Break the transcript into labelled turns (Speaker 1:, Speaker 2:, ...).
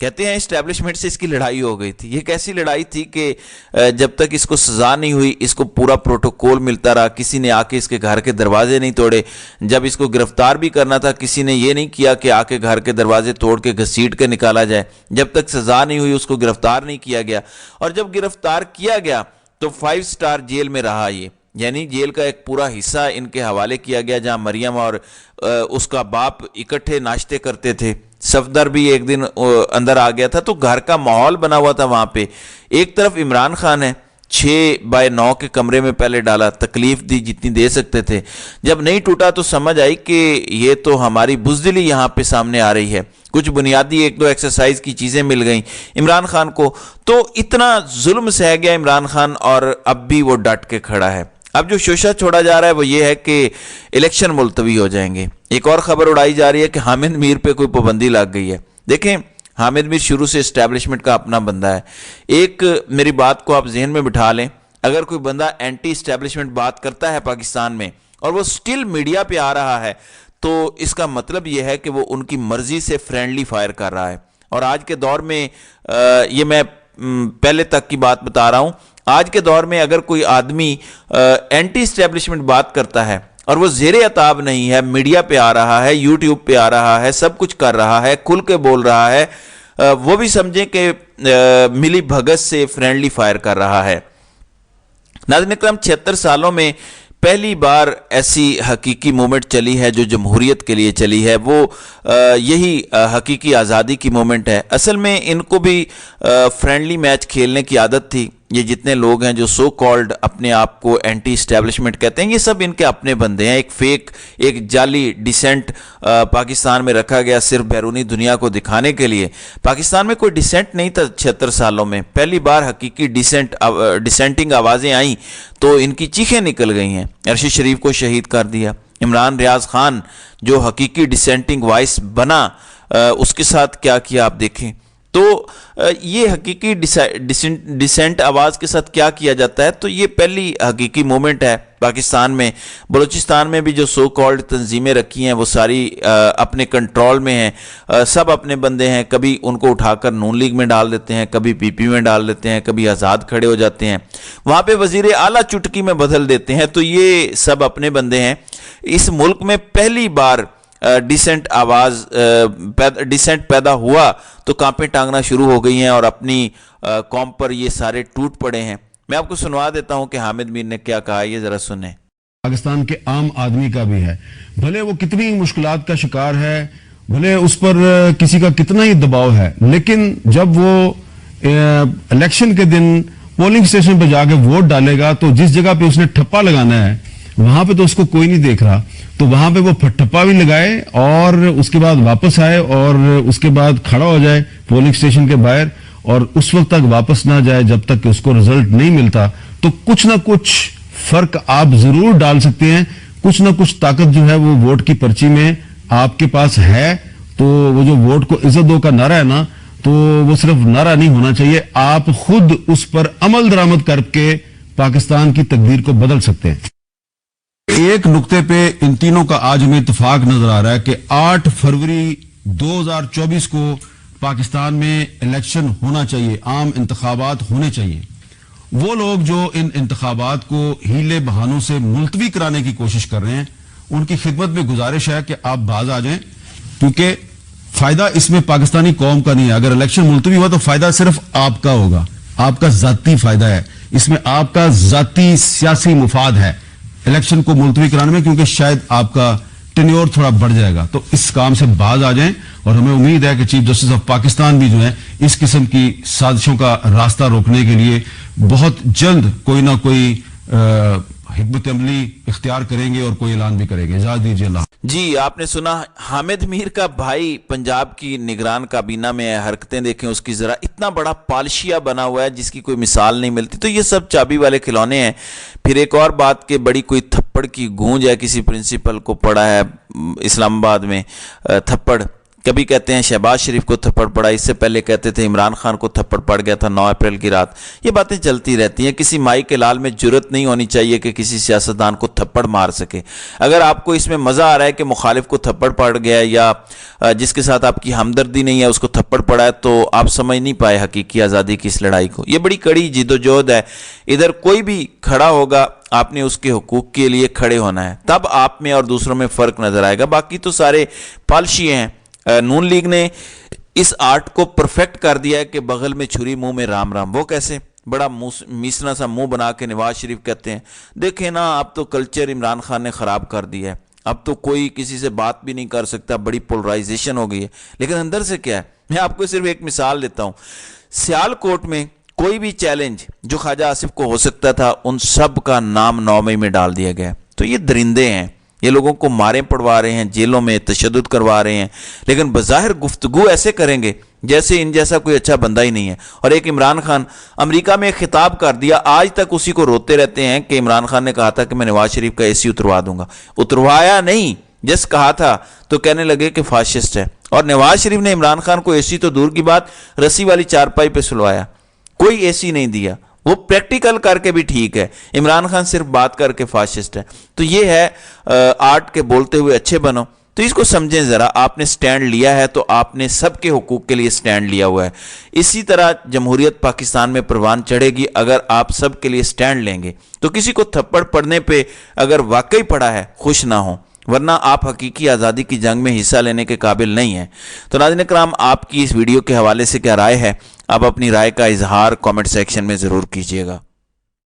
Speaker 1: کہتے ہیں اسٹیبلشمنٹ سے اس کی لڑائی ہو گئی تھی. یہ کیسی لڑائی تھی کہ جب تک اس کو سزا نہیں ہوئی اس کو پورا پروٹوکول ملتا رہا, کسی نے آ کے اس کے گھر کے دروازے نہیں توڑے. جب اس کو گرفتار بھی کرنا تھا کسی نے یہ نہیں کیا کہ آ کے گھر کے دروازے توڑ کے گھسیٹ کے نکالا جائے. جب تک سزا نہیں ہوئی اس کو گرفتار نہیں کیا گیا, اور جب گرفتار کیا گیا تو 5 اسٹار جیل میں رہا. یہ یعنی جیل کا ایک پورا حصہ ان کے حوالے کیا گیا جہاں مریم اور اس کا باپ اکٹھے ناشتے کرتے تھے. صفدر بھی ایک دن اندر آ گیا تھا, تو گھر کا ماحول بنا ہوا تھا وہاں پہ. ایک طرف عمران خان ہے, 6x9 کے کمرے میں پہلے ڈالا, تکلیف دی جتنی دے سکتے تھے. جب نہیں ٹوٹا تو سمجھ آئی کہ یہ تو ہماری بزدلی یہاں پہ سامنے آ رہی ہے. کچھ بنیادی 1-2 ایکسرسائز کی چیزیں مل گئیں عمران خان کو, تو اتنا ظلم سہ گیا عمران خان, اور اب بھی وہ ڈٹ کے کھڑا ہے. اب جو شوشہ چھوڑا جا رہا ہے وہ یہ ہے کہ الیکشن ملتوی ہو جائیں گے. ایک اور خبر اڑائی جا رہی ہے کہ حامد میر پہ کوئی پابندی لگ گئی ہے. دیکھیں, حامد میر شروع سے اسٹیبلشمنٹ کا اپنا بندہ ہے. ایک میری بات کو آپ ذہن میں بٹھا لیں, اگر کوئی بندہ اینٹی اسٹیبلشمنٹ بات کرتا ہے پاکستان میں اور وہ سٹل میڈیا پہ آ رہا ہے, تو اس کا مطلب یہ ہے کہ وہ ان کی مرضی سے فرینڈلی فائر کر رہا ہے. اور آج کے دور میں یہ میں پہلے تک کی بات بتا رہا ہوں, آج کے دور میں اگر کوئی آدمی اینٹی اسٹیبلشمنٹ بات کرتا ہے اور وہ زیر عتاب نہیں ہے, میڈیا پہ آ رہا ہے, یوٹیوب پہ آ رہا ہے, سب کچھ کر رہا ہے, کھل کے بول رہا ہے, وہ بھی سمجھیں کہ ملی بھگت سے فرینڈلی فائر کر رہا ہے. ناظرین اکرام, 76 سالوں میں پہلی بار ایسی حقیقی مومنٹ چلی ہے جو جمہوریت کے لیے چلی ہے. وہ یہی حقیقی آزادی کی مومنٹ ہے. اصل میں ان کو بھی فرینڈلی میچ کھیلنے کی عادت تھی. یہ جتنے لوگ ہیں جو سو کالڈ اپنے آپ کو اینٹی اسٹیبلشمنٹ کہتے ہیں, یہ سب ان کے اپنے بندے ہیں. ایک فیک, ایک جعلی ڈیسنٹ پاکستان میں رکھا گیا صرف بیرونی دنیا کو دکھانے کے لیے. پاکستان میں کوئی ڈیسنٹ نہیں تھا 76 سالوں میں. پہلی بار حقیقی ڈیسنٹنگ آوازیں آئیں تو ان کی چیخیں نکل گئی ہیں. ارشد شریف کو شہید کر دیا. عمران ریاض خان جو حقیقی ڈیسنٹنگ وائس بنا, اس کے ساتھ کیا کیا آپ دیکھیں. تو یہ حقیقی ڈیسنٹ آواز کے ساتھ کیا کیا جاتا ہے, تو یہ پہلی حقیقی مومنٹ ہے پاکستان میں. بلوچستان میں بھی جو سو کالڈ تنظیمیں رکھی ہیں وہ ساری اپنے کنٹرول میں ہیں, سب اپنے بندے ہیں. کبھی ان کو اٹھا کر نون لیگ میں ڈال دیتے ہیں, کبھی پی پی میں ڈال دیتے ہیں, کبھی آزاد کھڑے ہو جاتے ہیں, وہاں پہ وزیر اعلیٰ چٹکی میں بدل دیتے ہیں. تو یہ سب اپنے بندے ہیں. اس ملک میں پہلی بار ڈیسنٹ آواز ڈیسنٹ پیدا ہوا تو کانپیں ٹانگنا شروع ہو گئی ہیں, اور اپنی قوم پر یہ سارے ٹوٹ پڑے ہیں. میں آپ کو سنوا دیتا ہوں کہ حامد میر نے کیا کہا, یہ ذرا سنیں.
Speaker 2: پاکستان کے عام آدمی کا بھی ہے, بھلے وہ کتنی مشکلات کا شکار ہے, بھلے اس پر کسی کا کتنا ہی دباؤ ہے, لیکن جب وہ الیکشن کے دن پولنگ سٹیشن پہ جا کے ووٹ ڈالے گا تو جس جگہ پہ اس نے ٹھپا لگانا ہے وہاں پہ تو اس کو کوئی نہیں دیکھ رہا, تو وہاں پہ وہ ٹھپا بھی لگائے اور اس کے بعد واپس آئے اور اس کے بعد کھڑا ہو جائے پولنگ سٹیشن کے باہر, اور اس وقت تک واپس نہ جائے جب تک کہ اس کو رزلٹ نہیں ملتا. تو کچھ نہ کچھ فرق آپ ضرور ڈال سکتے ہیں, کچھ نہ کچھ طاقت جو ہے وہ ووٹ کی پرچی میں آپ کے پاس ہے. تو وہ جو ووٹ کو عزت دو کا نعرہ ہے نا, تو وہ صرف نعرہ نہیں ہونا چاہیے, آپ خود اس پر عمل درآمد کر کے پاکستان کی تقدیر کو بدل سکتے ہیں. ایک نقطے پہ ان تینوں کا آج ہمیں اتفاق نظر آ رہا ہے کہ 8 فروری 2024 کو پاکستان میں الیکشن ہونا چاہیے, عام انتخابات ہونے چاہیے. وہ لوگ جو ان انتخابات کو ہیلے بہانوں سے ملتوی کرانے کی کوشش کر رہے ہیں, ان کی خدمت میں گزارش ہے کہ آپ باز آ جائیں, کیونکہ فائدہ اس میں پاکستانی قوم کا نہیں ہے. اگر الیکشن ملتوی ہوا تو فائدہ صرف آپ کا ہوگا, آپ کا ذاتی فائدہ ہے, اس میں آپ کا ذاتی سیاسی مفاد ہے الیکشن کو ملتوی کرانے میں, کیونکہ شاید آپ کا ٹینیور تھوڑا بڑھ جائے گا. تو اس کام سے باز آ جائیں, اور ہمیں امید ہے کہ چیف جسٹس آف پاکستان بھی جو ہے اس قسم کی سازشوں کا راستہ روکنے کے لیے بہت جلد کوئی نہ کوئی حکمت عملی اختیار کریں گے اور کوئی اعلان بھی کریں گے. اجازت دیجیے. اللہ.
Speaker 1: جی, آپ نے سنا حامد میر کا بھائی پنجاب کی نگران کابینہ میں ہے. حرکتیں دیکھیں اس کی, ذرا اتنا بڑا پالشیا بنا ہوا ہے جس کی کوئی مثال نہیں ملتی. تو یہ سب چابی والے کھلونے ہیں. پھر ایک اور بات کہ بڑی کوئی تھپڑ کی گونج ہے, کسی پرنسپل کو پڑا ہے اسلام آباد میں تھپڑ. کبھی کہتے ہیں شہباز شریف کو تھپڑ پڑا، اس سے پہلے کہتے تھے عمران خان کو تھپڑ پڑ گیا تھا 9 اپریل کی رات۔ یہ باتیں چلتی رہتی ہیں، کسی مائی کے لال میں جرت نہیں ہونی چاہیے کہ کسی سیاستدان کو تھپڑ مار سکے۔ اگر آپ کو اس میں مزہ آ رہا ہے کہ مخالف کو تھپڑ پڑ گیا یا جس کے ساتھ آپ کی ہمدردی نہیں ہے اس کو تھپڑ پڑا ہے، تو آپ سمجھ نہیں پائے حقیقی آزادی کی اس لڑائی کو۔ یہ بڑی کڑی جد و جہد ہے، ادھر کوئی بھی کھڑا ہوگا آپ نے اس کے حقوق کے لیے کھڑے ہونا ہے، تب آپ میں اور دوسروں میں فرق نظر آئے گا۔ باقی تو سارے پالشی ہیں۔ نون لیگ نے اس آرٹ کو پرفیکٹ کر دیا ہے کہ بغل میں چھری منہ میں رام رام۔ وہ کیسے؟ بڑا میسنا سا منہ بنا کے نواز شریف کہتے ہیں دیکھیں نا اب تو کلچر عمران خان نے خراب کر دیا ہے، اب تو کوئی کسی سے بات بھی نہیں کر سکتا، بڑی پولرائزیشن ہو گئی ہے۔ لیکن اندر سے کیا ہے؟ میں آپ کو صرف ایک مثال دیتا ہوں۔ سیال کوٹ میں کوئی بھی چیلنج جو خواجہ آصف کو ہو سکتا تھا ان سب کا نام 9 مئی میں ڈال دیا گیا۔ تو یہ درندے ہیں، یہ لوگوں کو ماریں پڑوا رہے ہیں، جیلوں میں تشدد کروا رہے ہیں، لیکن بظاہر گفتگو ایسے کریں گے جیسے ان جیسا کوئی اچھا بندہ ہی نہیں ہے۔ اور ایک عمران خان امریکہ میں ایک خطاب کر دیا، آج تک اسی کو روتے رہتے ہیں کہ عمران خان نے کہا تھا کہ میں نواز شریف کا AC اتروا دوں گا۔ اتروایا نہیں، جس کہا تھا تو کہنے لگے کہ فاشسٹ ہے۔ اور نواز شریف نے عمران خان کو AC تو دور کی بات رسی والی چارپائی پہ سلوایا، کوئی AC نہیں دیا۔ وہ پریکٹیکل کر کے بھی ٹھیک ہے، عمران خان صرف بات کر کے فاشسٹ ہے۔ تو یہ ہے آرٹ کے بولتے ہوئے اچھے بنو۔ تو اس کو سمجھیں ذرا، آپ نے سٹینڈ لیا ہے تو آپ نے سب کے حقوق کے لیے سٹینڈ لیا ہوا ہے۔ اسی طرح جمہوریت پاکستان میں پروان چڑھے گی اگر آپ سب کے لیے سٹینڈ لیں گے۔ تو کسی کو تھپڑ پڑنے پہ اگر واقعی پڑا ہے خوش نہ ہوں، ورنہ آپ حقیقی آزادی کی جنگ میں حصہ لینے کے قابل نہیں ہیں۔ تو ناظرین کرام، آپ کی اس ویڈیو کے حوالے سے کیا رائے ہے؟ آپ اپنی رائے کا اظہار کامنٹ سیکشن میں ضرور کیجیے گا۔